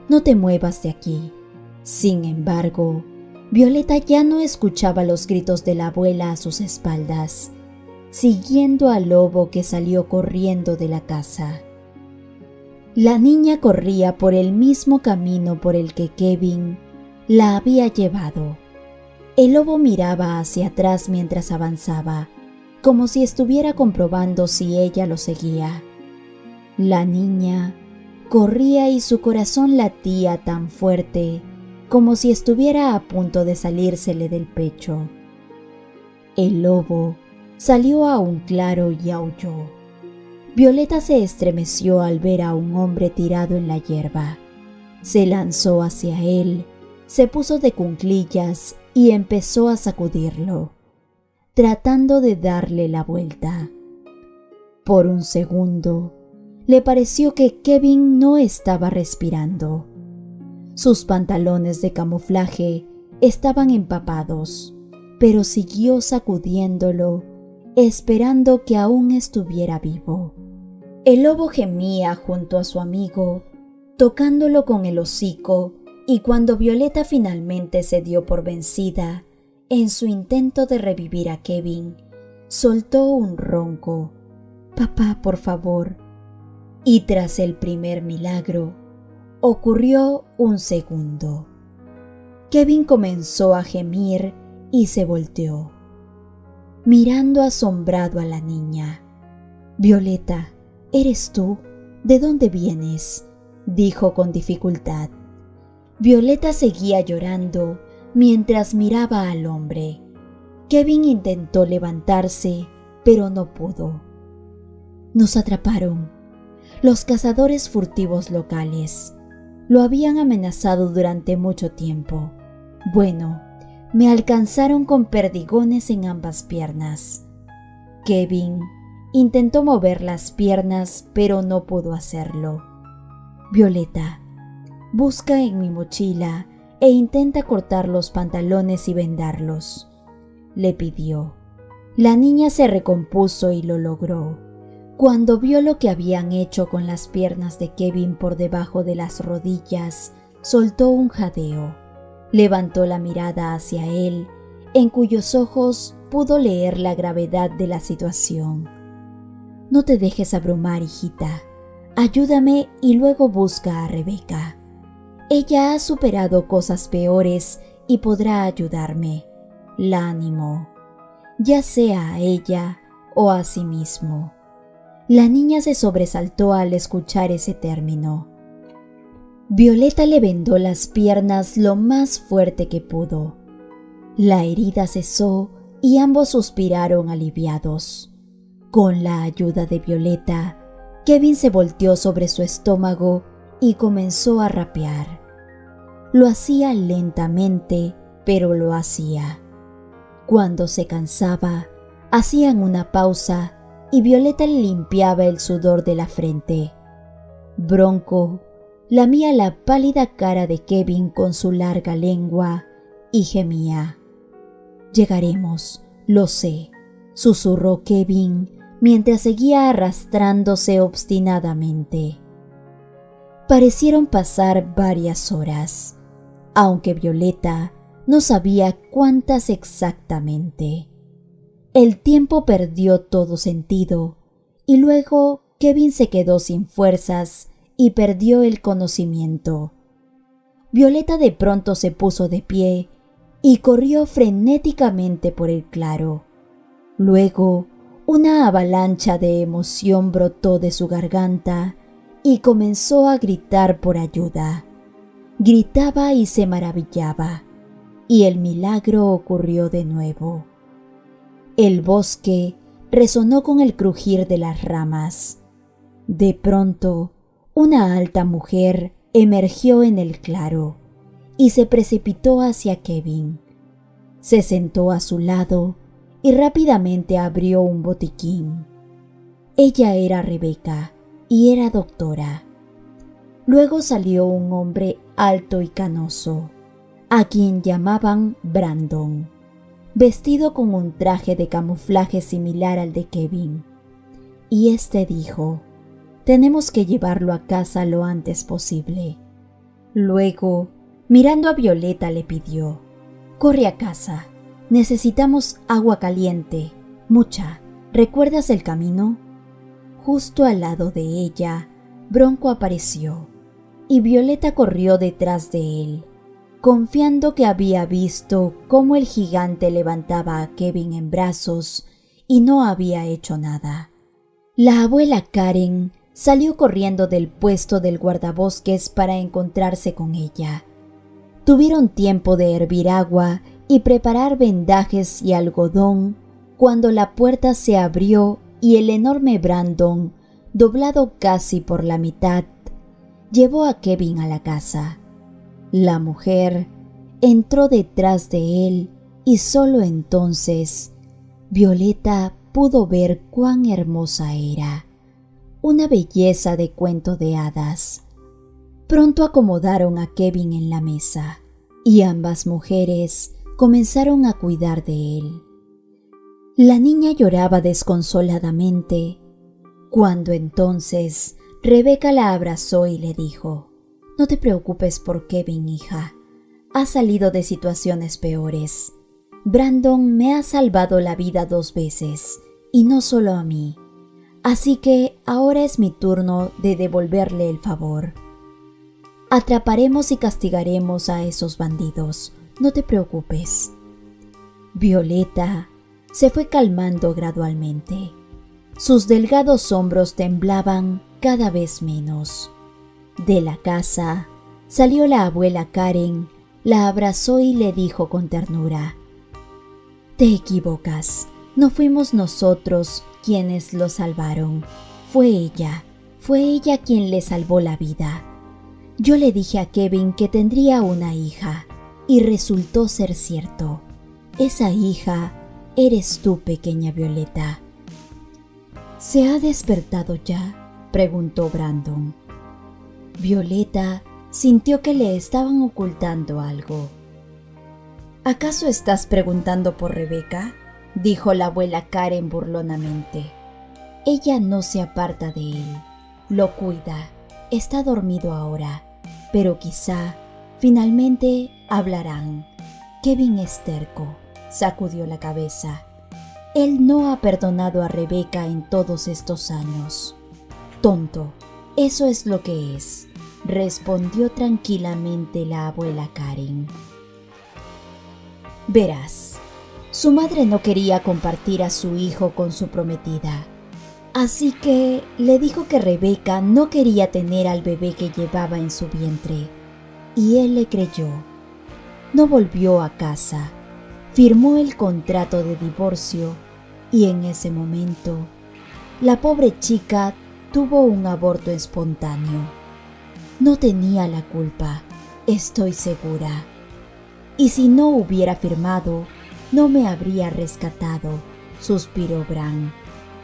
No te muevas de aquí. Sin embargo, Violeta ya no escuchaba los gritos de la abuela a sus espaldas, siguiendo al lobo que salió corriendo de la casa. La niña corría por el mismo camino por el que Kevin la había llevado. El lobo miraba hacia atrás mientras avanzaba, como si estuviera comprobando si ella lo seguía. La niña corría y su corazón latía tan fuerte como si estuviera a punto de salírsele del pecho. El lobo salió a un claro y aulló. Violeta se estremeció al ver a un hombre tirado en la hierba. Se lanzó hacia él, se puso de cuclillas y empezó a sacudirlo, tratando de darle la vuelta. Por un segundo, le pareció que Kevin no estaba respirando. Sus pantalones de camuflaje estaban empapados pero siguió sacudiéndolo, esperando que aún estuviera vivo. El lobo gemía junto a su amigo, tocándolo con el hocico, y cuando Violeta finalmente se dio por vencida en su intento de revivir a Kevin, soltó un ronco: «Papá, por favor». Y tras el primer milagro, ocurrió un segundo. Kevin comenzó a gemir y se volteó, mirando asombrado a la niña. «Violeta, ¿eres tú? ¿De dónde vienes?», dijo con dificultad. Violeta seguía llorando mientras miraba al hombre. Kevin intentó levantarse, pero no pudo. «Nos atraparon. Los cazadores furtivos locales. Lo habían amenazado durante mucho tiempo. Bueno, me alcanzaron con perdigones en ambas piernas». Kevin intentó mover las piernas, pero no pudo hacerlo. «Violeta, busca en mi mochila e intenta cortar los pantalones y vendarlos», le pidió. La niña se recompuso y lo logró. Cuando vio lo que habían hecho con las piernas de Kevin por debajo de las rodillas, soltó un jadeo. Levantó la mirada hacia él, en cuyos ojos pudo leer la gravedad de la situación. «No te dejes abrumar, hijita. Ayúdame y luego busca a Rebeca. Ella ha superado cosas peores y podrá ayudarme», la animó, ya sea a ella o a sí mismo. La niña se sobresaltó al escuchar ese término. Violeta le vendó las piernas lo más fuerte que pudo. La herida cesó y ambos suspiraron aliviados. Con la ayuda de Violeta, Kevin se volteó sobre su estómago y comenzó a rapear. Lo hacía lentamente, pero lo hacía. Cuando se cansaba, hacían una pausa y Violeta le limpiaba el sudor de la frente. Bronco lamía la pálida cara de Kevin con su larga lengua y gemía. «Llegaremos, lo sé», susurró Kevin mientras seguía arrastrándose obstinadamente. Parecieron pasar varias horas, aunque Violeta no sabía cuántas exactamente. El tiempo perdió todo sentido y luego Kevin se quedó sin fuerzas y perdió el conocimiento. Violeta de pronto se puso de pie y corrió frenéticamente por el claro. Luego, una avalancha de emoción brotó de su garganta y comenzó a gritar por ayuda. Gritaba y se maravillaba, y el milagro ocurrió de nuevo. El bosque resonó con el crujir de las ramas. De pronto, una alta mujer emergió en el claro y se precipitó hacia Kevin. Se sentó a su lado y rápidamente abrió un botiquín. Ella era Rebeca y era doctora. Luego salió un hombre alto y canoso, a quien llamaban Brandon, vestido con un traje de camuflaje similar al de Kevin. Y este dijo: «Tenemos que llevarlo a casa lo antes posible». Luego, mirando a Violeta, le pidió: «Corre a casa. Necesitamos agua caliente, mucha. ¿Recuerdas el camino?». Justo al lado de ella, Bronco apareció, y Violeta corrió detrás de él, confiando que había visto cómo el gigante levantaba a Kevin en brazos y no había hecho nada. La abuela Karen salió corriendo del puesto del guardabosques para encontrarse con ella. Tuvieron tiempo de hervir agua y preparar vendajes y algodón cuando la puerta se abrió y el enorme Brandon, doblado casi por la mitad, llevó a Kevin a la casa. La mujer entró detrás de él y solo entonces Violeta pudo ver cuán hermosa era, una belleza de cuento de hadas. Pronto acomodaron a Kevin en la mesa y ambas mujeres comenzaron a cuidar de él. La niña lloraba desconsoladamente, cuando entonces Rebeca la abrazó y le dijo: «No te preocupes por Kevin, hija. Ha salido de situaciones peores. Brandon me ha salvado la vida 2 veces, y no solo a mí. Así que ahora es mi turno de devolverle el favor. Atraparemos y castigaremos a esos bandidos. No te preocupes». Violeta se fue calmando gradualmente. Sus delgados hombros temblaban cada vez menos. De la casa salió la abuela Karen, la abrazó y le dijo con ternura: «Te equivocas, no fuimos nosotros quienes lo salvaron, fue ella quien le salvó la vida. Yo le dije a Kevin que tendría una hija, y resultó ser cierto. Esa hija eres tú, pequeña Violeta». «¿Se ha despertado ya?», preguntó Brandon. Violeta sintió que le estaban ocultando algo. «¿Acaso estás preguntando por Rebeca?», dijo la abuela Karen burlonamente. «Ella no se aparta de él, lo cuida, está dormido ahora, pero quizá finalmente hablarán. Kevin es terco», sacudió la cabeza. «Él no ha perdonado a Rebeca en todos estos años». «Tonto, eso es lo que es», respondió tranquilamente la abuela Karen. «Verás, su madre no quería compartir a su hijo con su prometida, así que le dijo que Rebeca no quería tener al bebé que llevaba en su vientre, y él le creyó. No volvió a casa, firmó el contrato de divorcio, y en ese momento la pobre chica tuvo un aborto espontáneo. No tenía la culpa, estoy segura. Y si no hubiera firmado, no me habría rescatado», suspiró Bran.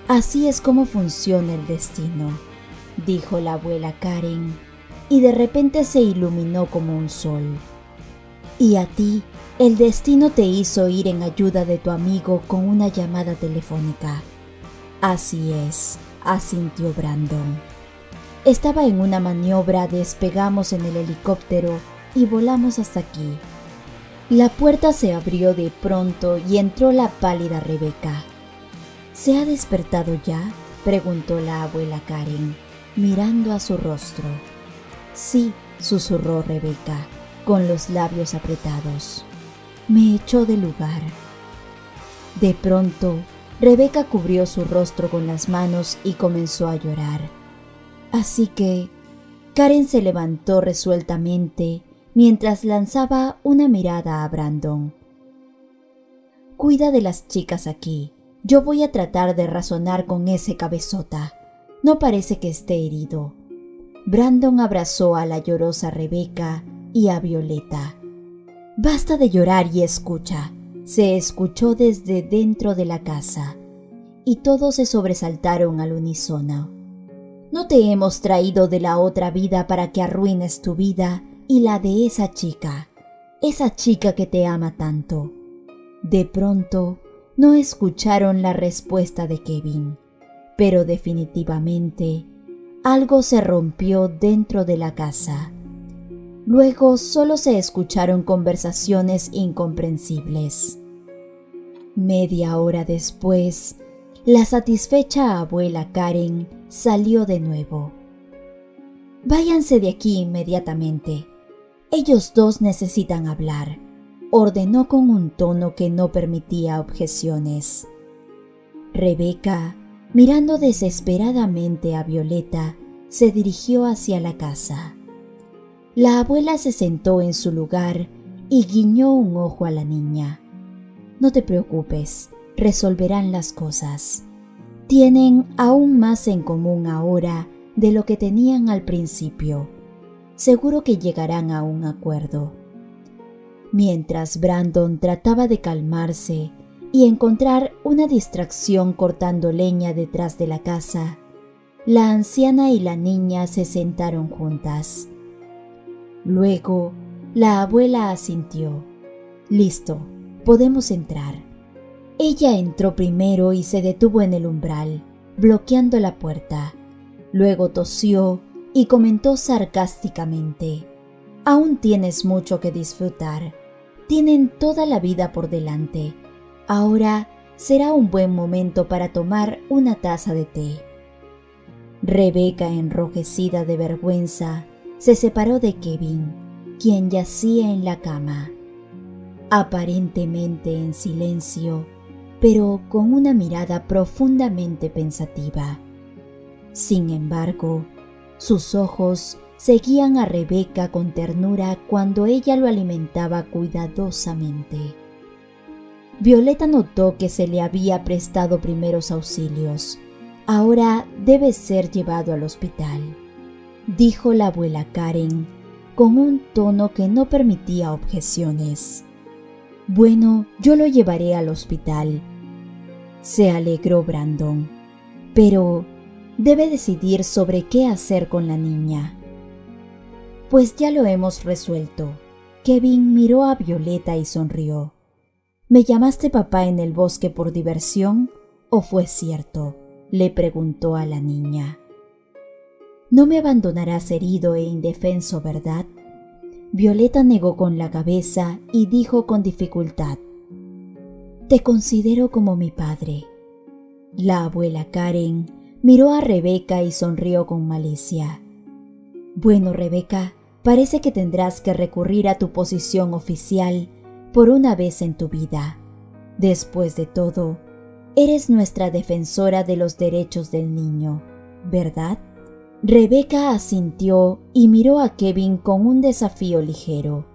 «Así es como funciona el destino», dijo la abuela Karen, y de repente se iluminó como un sol. «Y a ti, el destino te hizo ir en ayuda de tu amigo con una llamada telefónica». «Así es», asintió Brandon. «Estaba en una maniobra, despegamos en el helicóptero y volamos hasta aquí». La puerta se abrió de pronto y entró la pálida Rebeca. «¿Se ha despertado ya?», preguntó la abuela Karen, mirando a su rostro. «Sí», susurró Rebeca, con los labios apretados. «Me echó del lugar». De pronto, Rebeca cubrió su rostro con las manos y comenzó a llorar. Así que Karen se levantó resueltamente mientras lanzaba una mirada a Brandon. «Cuida de las chicas aquí. Yo voy a tratar de razonar con ese cabezota. No parece que esté herido». Brandon abrazó a la llorosa Rebeca y a Violeta. «Basta de llorar y escucha», se escuchó desde dentro de la casa, y todos se sobresaltaron al unísono. «No te hemos traído de la otra vida para que arruines tu vida y la de esa chica que te ama tanto». De pronto, no escucharon la respuesta de Kevin, pero definitivamente algo se rompió dentro de la casa. Luego solo se escucharon conversaciones incomprensibles. Media hora después, la satisfecha abuela Karen salió de nuevo. «Váyanse de aquí inmediatamente. Ellos dos necesitan hablar», ordenó con un tono que no permitía objeciones. Rebeca, mirando desesperadamente a Violeta, se dirigió hacia la casa. La abuela se sentó en su lugar y guiñó un ojo a la niña. «No te preocupes, resolverán las cosas. Tienen aún más en común ahora de lo que tenían al principio. Seguro que llegarán a un acuerdo». Mientras Brandon trataba de calmarse y encontrar una distracción cortando leña detrás de la casa, la anciana y la niña se sentaron juntas. Luego, la abuela asintió. «Listo, podemos entrar. Ella entró primero y se detuvo en el umbral, bloqueando la puerta. Luego tosió y comentó sarcásticamente: «Aún tienes mucho que disfrutar. Tienen toda la vida por delante. Ahora será un buen momento para tomar una taza de té». Rebeca, enrojecida de vergüenza, se separó de Kevin, quien yacía en la cama, aparentemente en silencio, pero con una mirada profundamente pensativa. Sin embargo, sus ojos seguían a Rebeca con ternura cuando ella lo alimentaba cuidadosamente. Violeta notó que se le había prestado primeros auxilios. «Ahora debe ser llevado al hospital», dijo la abuela Karen con un tono que no permitía objeciones. «Bueno, yo lo llevaré al hospital», se alegró Brandon, «pero debe decidir sobre qué hacer con la niña». «Pues ya lo hemos resuelto». Kevin miró a Violeta y sonrió. «¿Me llamaste papá en el bosque por diversión o fue cierto?», le preguntó a la niña. «No me abandonarás herido e indefenso, ¿verdad?». Violeta negó con la cabeza y dijo con dificultad: «Te considero como mi padre». La abuela Karen miró a Rebeca y sonrió con malicia. «Bueno, Rebeca, parece que tendrás que recurrir a tu posición oficial por una vez en tu vida. Después de todo, eres nuestra defensora de los derechos del niño, ¿verdad?». Rebeca asintió y miró a Kevin con un desafío ligero.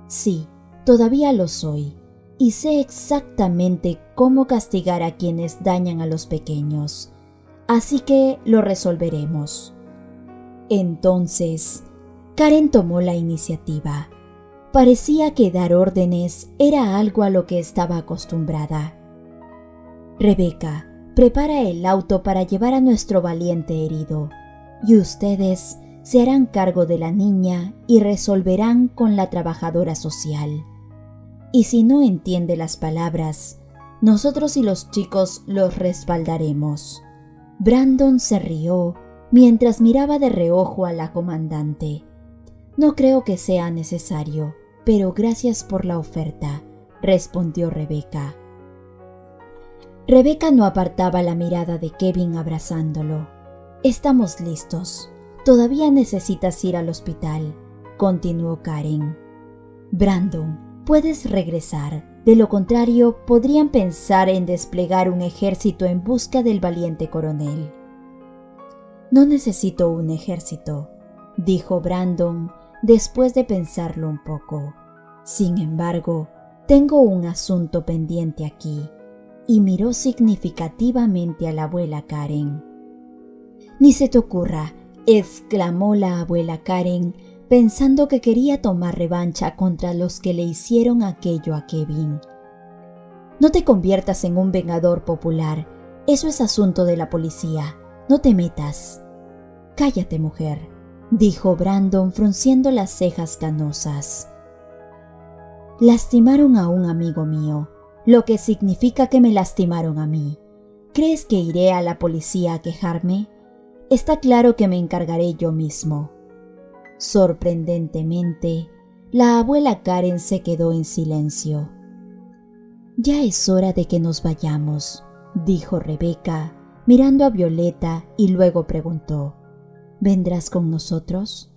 «Sí, todavía lo soy, y sé exactamente cómo castigar a quienes dañan a los pequeños, así que lo resolveremos». Entonces, Karen tomó la iniciativa. Parecía que dar órdenes era algo a lo que estaba acostumbrada. «Rebeca, prepara el auto para llevar a nuestro valiente herido, y ustedes se harán cargo de la niña y resolverán con la trabajadora social. Y si no entiende las palabras, nosotros y los chicos los respaldaremos». Brandon se rió mientras miraba de reojo a la comandante. «No creo que sea necesario, pero gracias por la oferta», respondió Rebeca. Rebeca no apartaba la mirada de Kevin abrazándolo. «Estamos listos. Todavía necesitas ir al hospital», continuó Karen. «Brandon, puedes regresar. De lo contrario, podrían pensar en desplegar un ejército en busca del valiente coronel». «No necesito un ejército», dijo Brandon después de pensarlo un poco. «Sin embargo, tengo un asunto pendiente aquí», y miró significativamente a la abuela Karen. «Ni se te ocurra», exclamó la abuela Karen, pensando que quería tomar revancha contra los que le hicieron aquello a Kevin. «No te conviertas en un vengador popular. Eso es asunto de la policía. No te metas». «Cállate, mujer», dijo Brandon frunciendo las cejas canosas. «Lastimaron a un amigo mío, lo que significa que me lastimaron a mí. ¿Crees que iré a la policía a quejarme? Está claro que me encargaré yo mismo». Sorprendentemente, la abuela Karen se quedó en silencio. «Ya es hora de que nos vayamos», dijo Rebeca, mirando a Violeta, y luego preguntó: «¿Vendrás con nosotros?».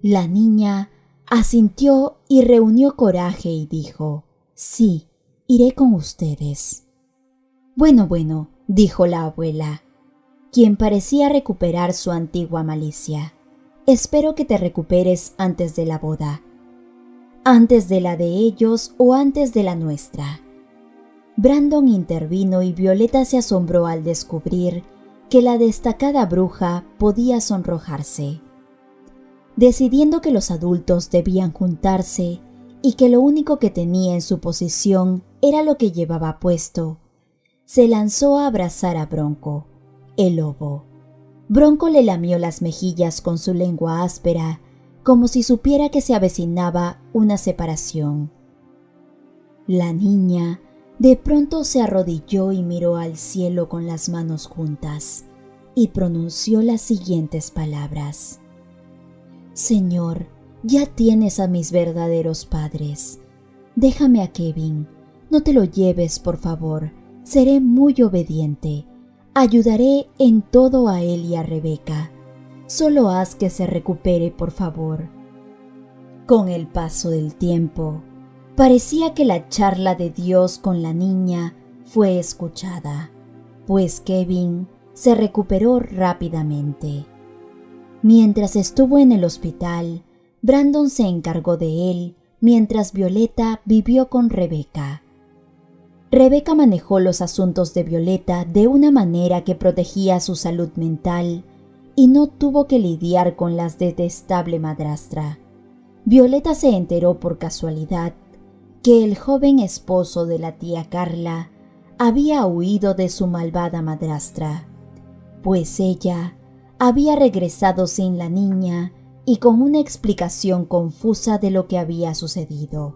La niña asintió y reunió coraje y dijo: «Sí, iré con ustedes». Bueno, dijo la abuela, quien parecía recuperar su antigua malicia. «Espero que te recuperes antes de la boda. ¿Antes de la de ellos o antes de la nuestra?». Brandon intervino y Violeta se asombró al descubrir que la destacada bruja podía sonrojarse. Decidiendo que los adultos debían juntarse y que lo único que tenía en su posición era lo que llevaba puesto, se lanzó a abrazar a Bronco, el lobo. Bronco le lamió las mejillas con su lengua áspera, como si supiera que se avecinaba una separación. La niña de pronto se arrodilló y miró al cielo con las manos juntas y pronunció las siguientes palabras: Señor, ya tienes a mis verdaderos padres. Déjame a Kevin. No te lo lleves, por favor. Seré muy obediente. Ayudaré en todo a él y a Rebeca. Solo haz que se recupere, por favor. Con el paso del tiempo, parecía que la charla de Dios con la niña fue escuchada, pues Kevin se recuperó rápidamente. Mientras estuvo en el hospital, Brandon se encargó de él mientras Violeta vivió con Rebeca. Rebeca manejó los asuntos de Violeta de una manera que protegía su salud mental y no tuvo que lidiar con la detestable madrastra. Violeta se enteró por casualidad que el joven esposo de la tía Carla había huido de su malvada madrastra, pues ella había regresado sin la niña y con una explicación confusa de lo que había sucedido.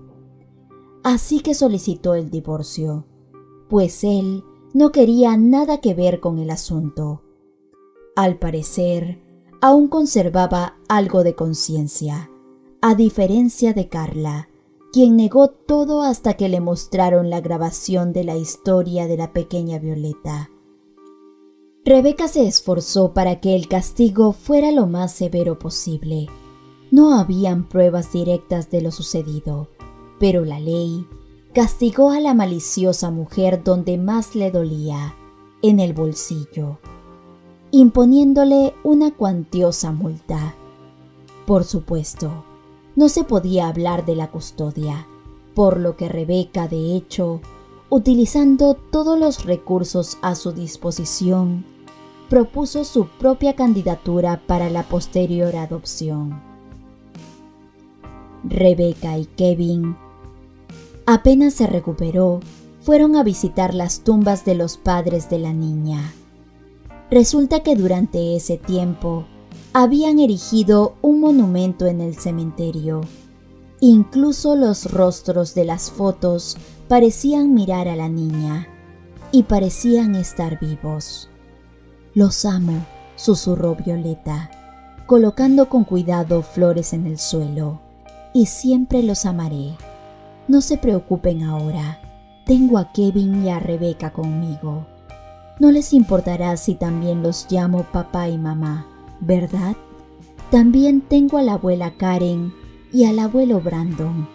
Así que solicitó el divorcio, pues él no quería nada que ver con el asunto. Al parecer, aún conservaba algo de conciencia, a diferencia de Carla, quien negó todo hasta que le mostraron la grabación de la historia de la pequeña Violeta. Rebeca se esforzó para que el castigo fuera lo más severo posible. No habían pruebas directas de lo sucedido, pero la ley castigó a la maliciosa mujer donde más le dolía, en el bolsillo, imponiéndole una cuantiosa multa. Por supuesto, no se podía hablar de la custodia, por lo que Rebeca, de hecho, utilizando todos los recursos a su disposición, propuso su propia candidatura para la posterior adopción. Rebeca y Kevin, apenas se recuperó, fueron a visitar las tumbas de los padres de la niña. Resulta que durante ese tiempo habían erigido un monumento en el cementerio. Incluso los rostros de las fotos parecían mirar a la niña y parecían estar vivos. «Los amo», susurró Violeta, colocando con cuidado flores en el suelo, «y siempre los amaré. No se preocupen ahora, tengo a Kevin y a Rebeca conmigo. No les importará si también los llamo papá y mamá, ¿verdad? También tengo a la abuela Karen y al abuelo Brandon,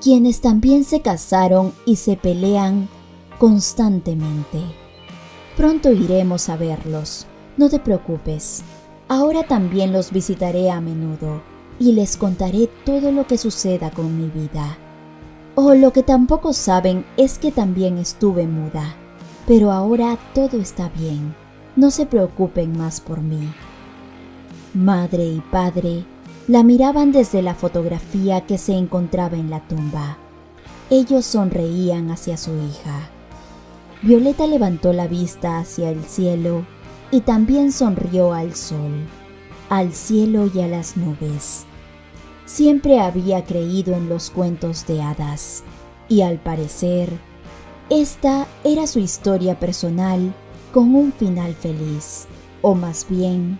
quienes también se casaron y se pelean constantemente. Pronto iremos a verlos, no te preocupes. Ahora también los visitaré a menudo y les contaré todo lo que suceda con mi vida. Oh, lo que tampoco saben es que también estuve muda, pero ahora todo está bien. No se preocupen más por mí». Madre y padre la miraban desde la fotografía que se encontraba en la tumba. Ellos sonreían hacia su hija. Violeta levantó la vista hacia el cielo y también sonrió al sol, al cielo y a las nubes. Siempre había creído en los cuentos de hadas y al parecer, esta era su historia personal con un final feliz, o más bien,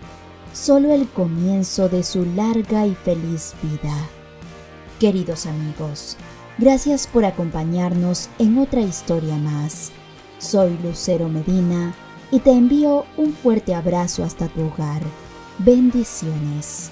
solo el comienzo de su larga y feliz vida. Queridos amigos, gracias por acompañarnos en otra historia más. Soy Lucero Medina y te envío un fuerte abrazo hasta tu hogar. Bendiciones.